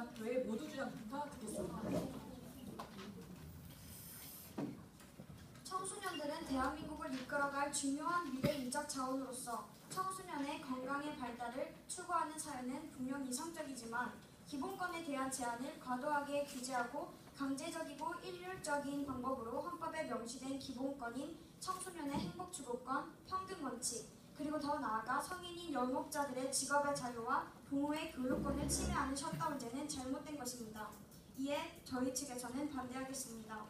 대학교의 모두 주장부터 듣겠습니다. 청소년들은 대한민국을 이끌어갈 중요한 미래 인적 자원으로서 청소년의 건강의 발달을 추구하는 사연은 분명 이상적이지만 기본권에 대한 제한을 과도하게 규제하고 강제적이고 일률적인 방법으로 헌법에 명시된 기본권인 청소년의 행복추구권, 평등원칙, 그리고 더 나아가 성인인 영업자들의 직업의 자유와 부모의 교육권을 침해하는 셧다운제는 잘못된 것입니다. 이에 저희 측에서는 반대하겠습니다.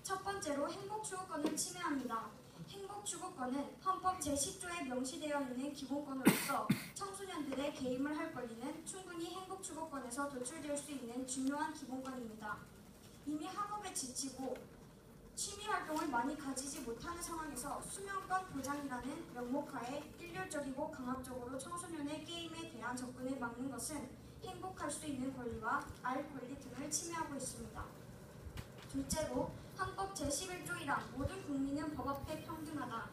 첫 번째로 행복추구권을 침해합니다. 행복추구권은 헌법 제10조에 명시되어 있는 기본권으로서 청소년들의 개임을 할 권리는 충분히 행복추구권에서 도출될 수 있는 중요한 기본권입니다. 이미 학업에 지치고 취미활동을 많이 가지지 못하는 상황에서 수면권 보장이라는 명목하에 일률적이고 강압적으로 청소년의 게임에 대한 접근을 막는 것은 행복할 수 있는 권리와 알 권리 등을 침해하고 있습니다. 둘째로 헌법 제11조 1항 모든 국민은 법 앞에 평등하다.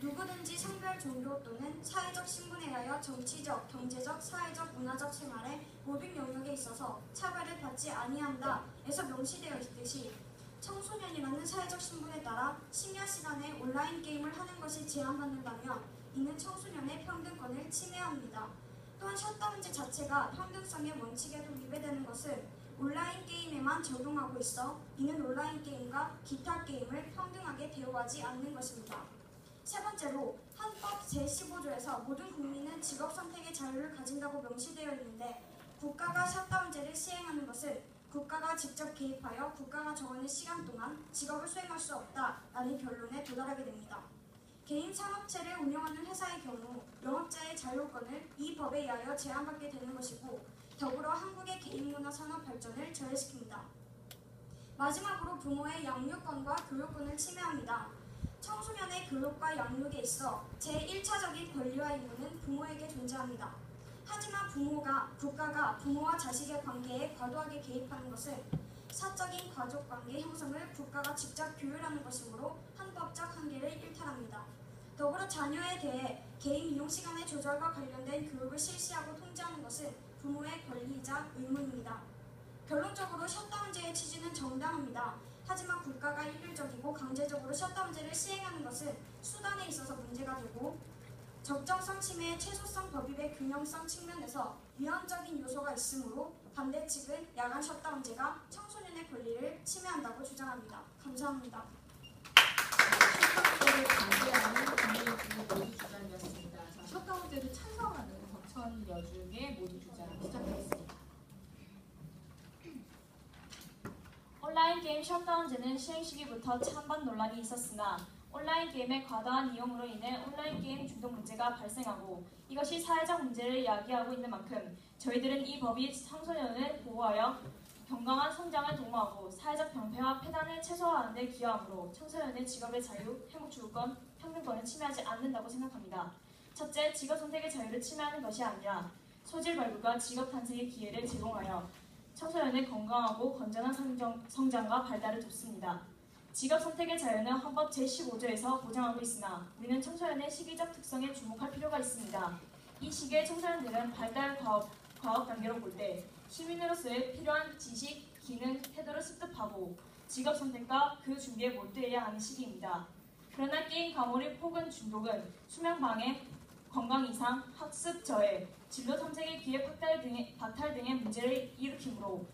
누구든지 성별, 종교 또는 사회적 신분에 의하여 정치적, 경제적, 사회적, 문화적 생활의 모든 영역에 있어서 차별을 받지 아니한다 에서 명시되어 있듯이 청소년이라는 사회적 신분에 따라 심야 시간에 온라인 게임을 하는 것이 제한받는다면 이는 청소년의 평등권을 침해합니다. 또한 셧다운제 자체가 평등성의 원칙에도 위배되는 것은 온라인 게임에만 적용하고 있어 이는 온라인 게임과 기타 게임을 평등하게 대우하지 않는 것입니다. 세 번째로 헌법 제15조에서 모든 국민은 직업 선택의 자유를 가진다고 명시되어 있는데 국가가 셧다운제를 시행하는 것은 국가가 직접 개입하여 국가가 정하는 시간 동안 직업을 수행할 수 없다라는 결론에 도달하게 됩니다. 개인 산업체를 운영하는 회사의 경우 영업자의 자율권을 이 법에 의하여 제한받게 되는 것이고 더불어 한국의 개인문화 산업 발전을 저해시킵니다. 마지막으로 부모의 양육권과 교육권을 침해합니다. 청소년의 교육과 양육에 있어 제1차적인 권리와義務는 부모에게 존재합니다. 하지만 국가가 부모와 자식의 관계에 과도하게 개입하는 것은 사적인 가족관계 형성을 국가가 직접 규율하는 것이므로 헌법적 한계를 일탈합니다. 더불어 자녀에 대해 개인 이용시간의 조절과 관련된 교육을 실시하고 통제하는 것은 부모의 권리이자 의무입니다. 결론적으로 셧다운제의 취지는 정당합니다. 하지만 국가가 일률적이고 강제적으로 셧다운제를 시행하는 것은 수단에 있어서 문제가 되고 적정성 침해의 최소성 법입의 균형성 측면에서 위헌적인 요소가 있으므로 반대 측은 야간 셧다운제가 청소년의 권리를 침해한다고 주장합니다. 감사합니다. 셧다운제를 반대하는 국민의힘 모두 주장이었습니다. 셧다운제를 찬성하는 덕천 여중의 모두 주장 시작하겠습니다. 온라인 게임 셧다운제는 시행 시기부터 찬반 논란이 있었으나 온라인 게임의 과다한 이용으로 인해 온라인 게임 중독 문제가 발생하고 이것이 사회적 문제를 야기하고 있는 만큼 저희들은 이 법이 청소년을 보호하여 건강한 성장을 도모하고 사회적 병폐와 폐단을 최소화하는 데 기여하므로 청소년의 직업의 자유, 행복추구권, 평등권을 침해하지 않는다고 생각합니다. 첫째, 직업 선택의 자유를 침해하는 것이 아니라 소질 발굴과 직업 탄생의 기회를 제공하여 청소년의 건강하고 건전한 성장과 발달을 돕습니다. 직업 선택의 자유는 헌법 제15조에서 보장하고 있으나 우리는 청소년의 시기적 특성에 주목할 필요가 있습니다. 이 시기에 청소년들은 발달 과업 단계로 볼 때 시민으로서의 필요한 지식, 기능, 태도를 습득하고 직업 선택과 그 준비에 몰두해야 하는 시기입니다. 그러나 게임 과몰입 혹은 중독은 수면 방해, 건강 이상, 학습 저해, 진로 탐색의 기회 박탈 등의 문제를 일으키므로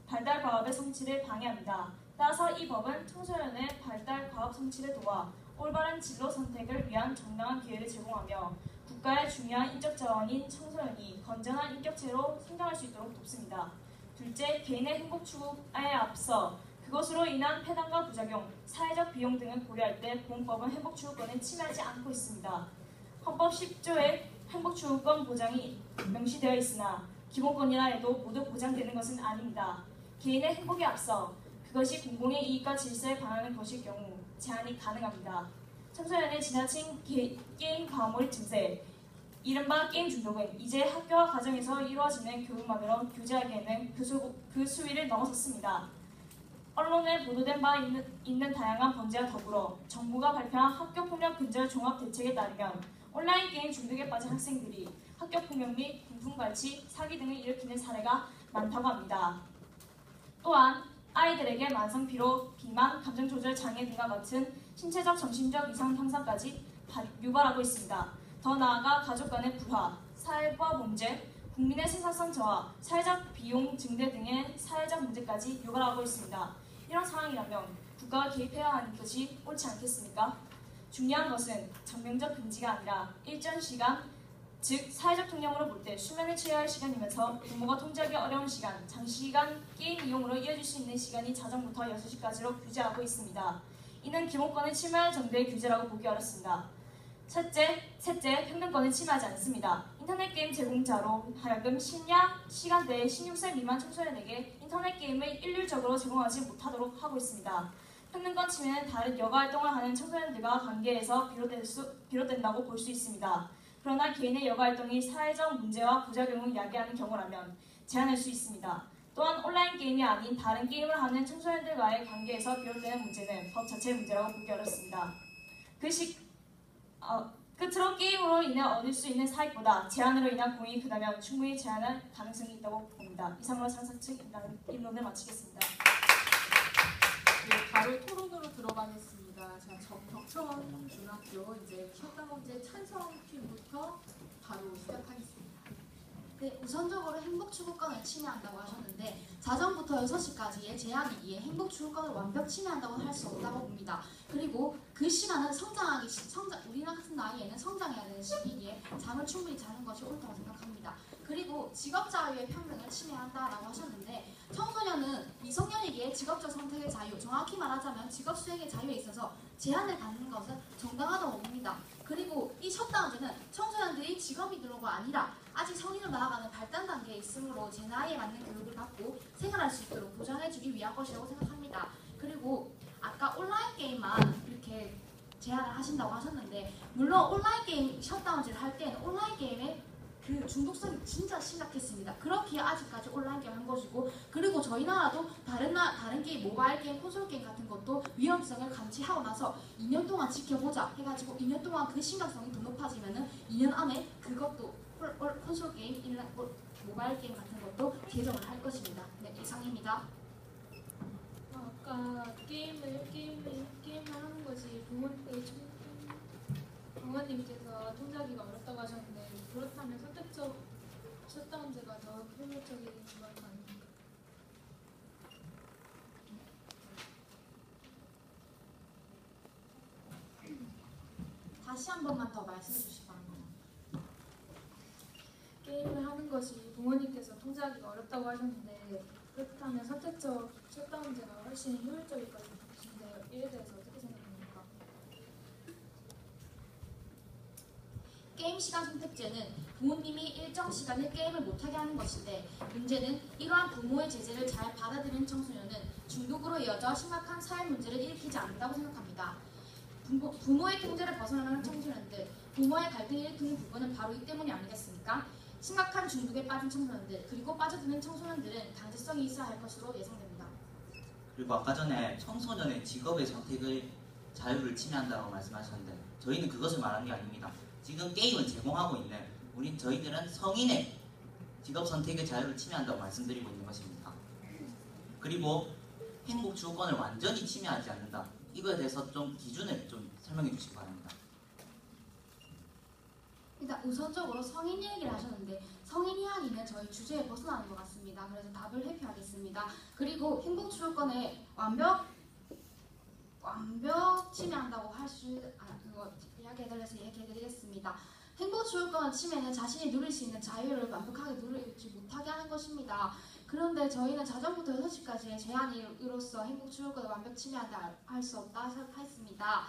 발달 과업의 성취를 방해합니다. 따라서 이 법은 청소년의 발달 과업 성취를 도와 올바른 진로 선택을 위한 정당한 기회를 제공하며 국가의 중요한 인적 자원인 청소년이 건전한 인격체로 성장할 수 있도록 돕습니다. 둘째, 개인의 행복 추구에 앞서 그것으로 인한 폐단과 부작용, 사회적 비용 등을 고려할 때 보험법은 행복 추구권을 침해하지 않고 있습니다. 헌법 10조에 행복 추구권 보장이 명시되어 있으나 기본권이라 해도 모두 보장되는 것은 아닙니다. 개인의 행복에 앞서 그것이 공공의 이익과 질서에 반하는 것일 경우 제한이 가능합니다. 청소년의 지나친 게임 과몰입 증세, 이른바 게임 중독은 이제 학교와 가정에서 이루어지는 교육만으로 규제하기에는 그 수위를 넘어섰습니다. 언론에 보도된 바 있는 다양한 범죄와 더불어 정부가 발표한 학교폭력 근절 종합대책에 따르면 온라인 게임 중독에 빠진 학생들이 학교폭력 및 군풍갈치, 사기 등을 일으키는 사례가 많다고 합니다. 또한 아이들에게 만성 피로, 비만, 감정 조절 장애 등과 같은 신체적, 정신적 이상 현상까지 유발하고 있습니다. 더 나아가 가족 간의 불화, 사회화 문제, 국민의 생산성 저하, 사회적 비용 증대 등의 사회적 문제까지 유발하고 있습니다. 이런 상황이라면 국가가 개입해야 하는 것이 옳지 않겠습니까? 중요한 것은 전면적 금지가 아니라 일정 시간, 즉 사회적 통념으로 볼 때 수면에 취해야 할 시간이면서 부모가 통제하기 어려운 시간, 장시간 게임 이용으로 이어질 수 있는 시간이 자정부터 6시까지로 규제하고 있습니다. 이는 기본권을 침해할 정도의 규제라고 보기 어렵습니다. 셋째, 평등권을 침해하지 않습니다. 인터넷 게임 제공자로 하여금 심야 시간대에 16세 미만 청소년에게 인터넷 게임을 일률적으로 제공하지 못하도록 하고 있습니다. 평등권 침해는 다른 여가 활동을 하는 청소년들과 관계에서 비롯된다고 볼 수 있습니다. 그러나 개인의 여가 활동이 사회적 문제와 부작용을 야기하는 경우라면 제한할 수 있습니다. 또한 온라인 게임이 아닌 다른 게임을 하는 청소년들과의 관계에서 비롯되는 문제는 법 자체의 문제라고 보기 어렵습니다. 끝으로 게임으로 인해 얻을 수 있는 사익보다 제한으로 인한 공익이 크다면 충분히 제한할 가능성이 있다고 봅니다. 이상으로 상사 측 입론을 마치겠습니다. 네, 바로 토론으로 들어가겠습니다. 자, 덕천 중학교 이제 셧다운제 찬성 팀부터 바로 시작하겠습니다. 네, 우선적으로 행복추구권을 침해한다고 하셨는데 자정부터 6시까지의 제한이기에 행복추구권을 완벽 침해한다고 할 수 없다고 봅니다. 그리고 그 시간은 우리나 같은 나이에는 성장해야 되는 시기이기에 잠을 충분히 자는 것이 옳다고 생각합니다. 그리고 직업자유의 평등을 침해한다라고 하셨는데 청소년은 미성년이기에 직업적 선택의 자유, 정확히 말하자면 직업 수행의 자유에 있어서 제한을 받는 것은 정당하다고 봅니다. 그리고 이 셧다운제는 청소년들이 직업이 들어가 아니라 아직 성인으로 나아가는 발달 단계에 있으므로 제 나이에 맞는 교육을 받고 생활할 수 있도록 보장해주기 위한 것이라고 생각합니다. 그리고 아까 온라인 게임만 이렇게 제한을 하신다고 하셨는데 물론 온라인 게임 셧다운제를 할 때는 온라인 게임의 그 중독성이 진짜 심각했습니다. 그렇기에 아직까지 온라인 게임 한 것이고 그리고 저희 나라도 다른 게임, 모바일 게임, 콘솔 게임 같은 것도 위험성을 감지하고 나서 2년 동안 지켜보자 해가지고 2년 동안 그 심각성이 더 높아지면은 2년 안에 그것도 콘솔 게임, 모바일 게임 같은 것도 개정을 할 것입니다. 네, 이상입니다. 아까 게임을 하는 것이 부모님께서 통제하기가 어렵다고 하셨는데 그렇다면 선택적 셧다운제가 더 효율적인 건 아닙니까? 다시 한 번만 더 말씀해 주시기 바랍니다. 게임을 하는 것이 부모님께서 통제하기가 어렵다고 하셨는데 그렇다면 선택적 셧다운제가 훨씬 효율적일 것인데 이에 대해서 어떻게 생각합니까? 게임 시간 선택제는 부모님이 일정 시간을 게임을 못하게 하는 것인데 문제는 이러한 부모의 제재를 잘 받아들이는 청소년은 중독으로 이어져 심각한 사회 문제를 일으키지 않는다고 생각합니다. 부모의 통제를 벗어나는 청소년들, 부모의 갈등을 일으키는 부분은 바로 이 때문이 아니겠습니까? 심각한 중독에 빠진 청소년들, 그리고 빠져드는 청소년들은 강제성이 있어야 할 것으로 예상됩니다. 그리고 아까 전에 청소년의 직업의 선택을 자유를 침해한다고 말씀하셨는데 저희는 그것을 말하는 게 아닙니다. 지금 게임을 제공하고 있는 저희들은 성인의 직업 선택의 자유를 침해한다고 말씀드리고 있는 것입니다. 그리고 행복 주거권을 완전히 침해하지 않는다. 이거에 대해서 좀 기준을 좀 설명해 주시기 바랍니다. 일단 우선적으로 성인 얘기를 하셨는데 성인 이야기는 저희 주제에 벗어나는 것 같습니다. 그래서 답을 회피하겠습니다. 그리고 행복주거권을 완벽 침해한다고 그거 이야기해드리겠습니다. 행복주거권 침해는 자신이 누릴 수 있는 자유를 완벽하게 누리지 못하게 하는 것입니다. 그런데 저희는 자정부터 6시까지의 제한으로서 행복주거권을 완벽 침해한다 할 수 없다 생각했습니다.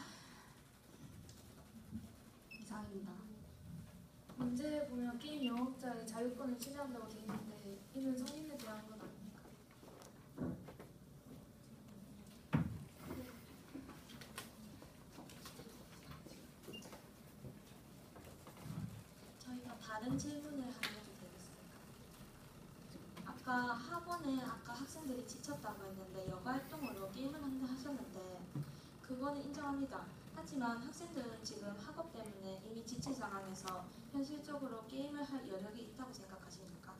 이상입니다. 문제에 보면 게임 영업자의 자유권을 침해한다고 되어 있는데 이는 성인에 대한 건 아닙니까? 저희가 다른 질문을 하는 것도 되겠습니까? 아까 학생들이 지쳤다고 했는데 여가 활동으로 게임을 한다 하셨는데 그거는 인정합니다. 하지만 학생들은 지금 학업 때문에 이미 지친 상황에서 현실적으로 게임을 할 여력이 있다고 생각하십니까?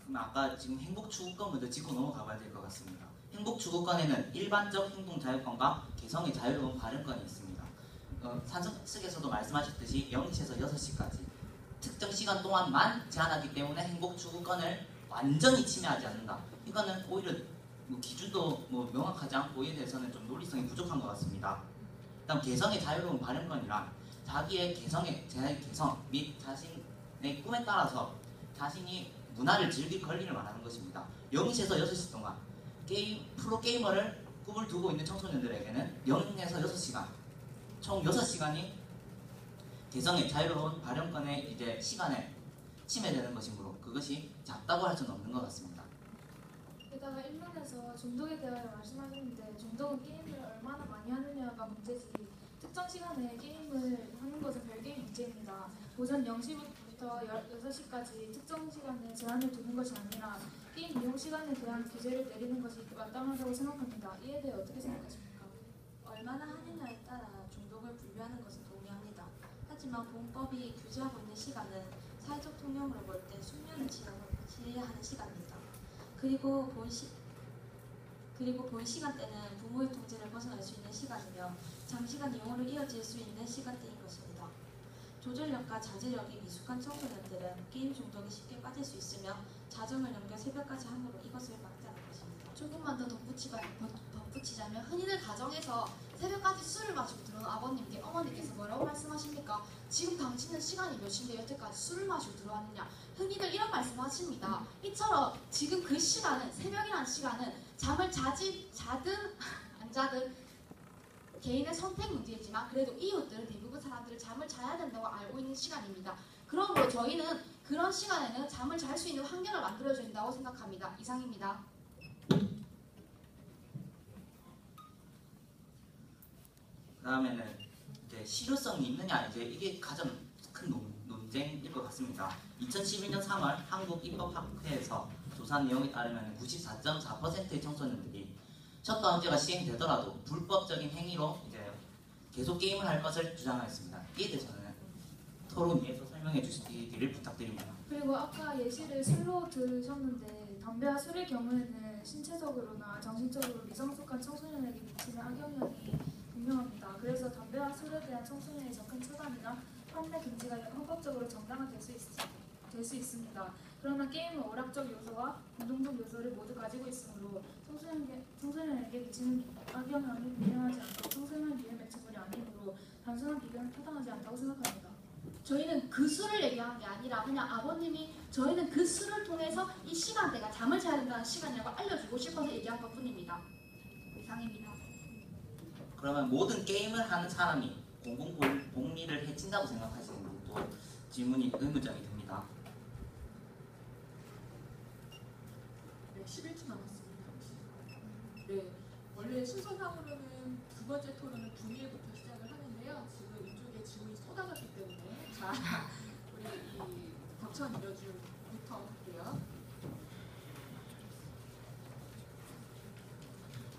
그럼 아까 지금 행복추구권 먼저 짚고 넘어가 봐야 될 것 같습니다. 행복추구권에는 일반적 행동자유권과 개성의 자유로운 발언권이 있습니다. 산석에서도 말씀하셨듯이 0시에서 6시까지 특정 시간 동안만 제한하기 때문에 행복추구권을 완전히 침해하지 않는다. 이거는 오히려 기준도 명확하지 않고 이에 대해서는 좀 논리성이 부족한 것 같습니다. 다음 개성의 자유로운 발언권이란 자기의 자기의 개성 및 자신의 꿈에 따라서 자신이 문화를 즐길 권리를 말하는 것입니다. 0시에서 6시 동안 프로게이머를 꿈을 두고 있는 청소년들에게는 0에서 6시간 총 6시간이 개성의 자유로운 발언권의 이제 시간에 침해되는 것이므로 그것이 작다고 할 수는 없는 것 같습니다. 게다가 1면에서 중독에 대하여 말씀하셨는데 중독은 게임을 얼마나 많이 하느냐가 문제지 특정 시간에 게임을 하는 것은 별개의 문제입니다. 오전 0시부터 6시까지 특정 시간에 제한을 두는 것이 아니라 게임 이용 시간에 대한 규제를 내리는 것이 마땅하다고 생각합니다. 이에 대해 어떻게 생각하십니까? 얼마나 하느냐에 따라 중독을 분류하는 것은 동의합니다. 하지만 본법이 규제하고 있는 시간은 사회적 통념으로 볼 때 숙면을 취해야 하는 시간입니다. 그리고 본 시간대는 부모의 통제를 벗어날 수 있는 시간이며 장시간 이용으로 이어질 수 있는 시간대인 것입니다. 조절력과 자제력이 미숙한 청소년들은 게임 중독에 쉽게 빠질 수 있으며 자정을 넘겨 새벽까지 함으로 이것을 막자는 것입니다. 조금만 더 덧붙이자면 흔히들 가정에서 새벽까지 술을 마시고 들어온 아버님께 어머니께서 뭐라고 말씀하십니까? 지금 당신은 시간이 몇인데 여태까지 술을 마시고 들어왔느냐? 흔히들 이런 말씀하십니다. 이처럼 지금 그 시간은 새벽이라는 시간은 잠을 자든 안 자든 개인의 선택 문제이지만 그래도 이웃들은 대부분 사람들은 잠을 자야 된다고 알고 있는 시간입니다. 그러므로 저희는 그런 시간에는 잠을 잘 수 있는 환경을 만들어줘야 된다고 생각합니다. 이상입니다. 그다음에는 이제 실효성이 있느냐 이게 가장 큰 논쟁일 것 같습니다. 2011년 3월 한국입법학회에서 조사 내용에 따르면 94.4%의 청소년들이 셧다운제가 시행되더라도 불법적인 행위로 이제 계속 게임을 할 것을 주장하였습니다. 이에 대해서는 토론 위에서 설명해 주시기를 부탁드립니다. 그리고 아까 예시를 술로 들으셨는데 담배와 술의 경우에는 신체적으로나 정신적으로 미성숙한 청소년에게 미치는 악영향이 분명합니다. 그래서 담배와 술에 대한 청소년의 접근 차단이나 판매 금지가 헌법적으로 정당화될 수 있습니다. 그러나 게임은 오락적 요소와 운동적 요소를 모두 가지고 있으므로 청소년에게 미치는 악영향이 분명하지 않고 청소년 유해 매체물이 아니므로 단순한 비교는 타당하지 않다고 생각합니다. 저희는 그 술을 얘기하는 게 아니라 그냥 아버님이 저희는 그 술을 통해서 이 시간대가 잠을 자야 된다는 시간이라고 알려주고 싶어서 얘기한 것 뿐입니다. 이상입니다. 그러면 모든 게임을 하는 사람이 공공복리를 해친다고 생각하시는지 또 질문이 의문점이 듭니다. 네, 11초 남았습니다. 네, 원래 순서상으로는 두 번째 토론은 분위기부터 시작을 하는데요. 지금 이쪽에 질문이 쏟아졌기 때문에 자, 우리 이 덕천 여주부터 할게요.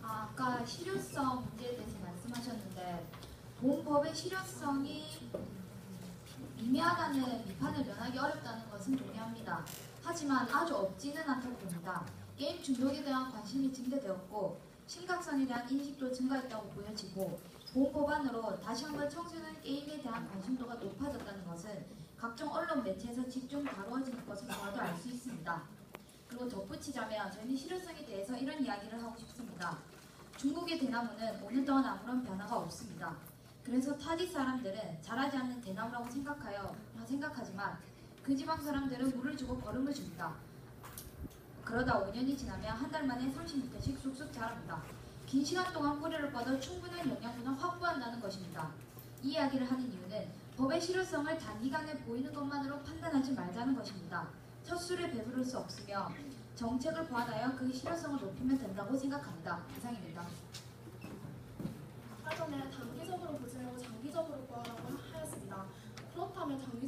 아까 실효성 문제에 대해서 말씀하셨는데 본법의 실효성이 미미하다는 비판을 면하기 어렵다는 것은 동의합니다. 하지만 아주 없지는 않다고 봅니다. 게임 중독에 대한 관심이 증대되었고 심각성에 대한 인식도 증가했다고 보여지고 본 법안으로 다시 한번 청소년 게임에 대한 관심도가 높아졌다는 것은 각종 언론 매체에서 집중 다루어지는 것을 보아도 알 수 있습니다. 그리고 덧붙이자면 저희는 실효성에 대해서 이런 이야기를 하고 싶습니다. 중국의 대나무는 5년 동안 아무런 변화가 없습니다. 그래서 타지 사람들은 자라지 않는 대나무라고 생각하지만 그 지방 사람들은 물을 주고 거름을 줍니다. 그러다 5년이 지나면 한 달 만에 30m씩 쑥쑥 자랍니다. 긴 시간 동안 뿌리를 뻗어 충분한 영양분을 확보한다는 것입니다. 이 이야기를 하는 이유는 법의 실효성을 단기간에 보이는 것만으로 판단하지 말자는 것입니다. 첫 술에 배부를 수 없으며 정책을 보완하여 그 실효성을 높이면 된다고 생각합니다. 이상입니다. 아까 전에 단기적으로 보지 말고 장기적으로 보라고 하였습니다. 그렇다면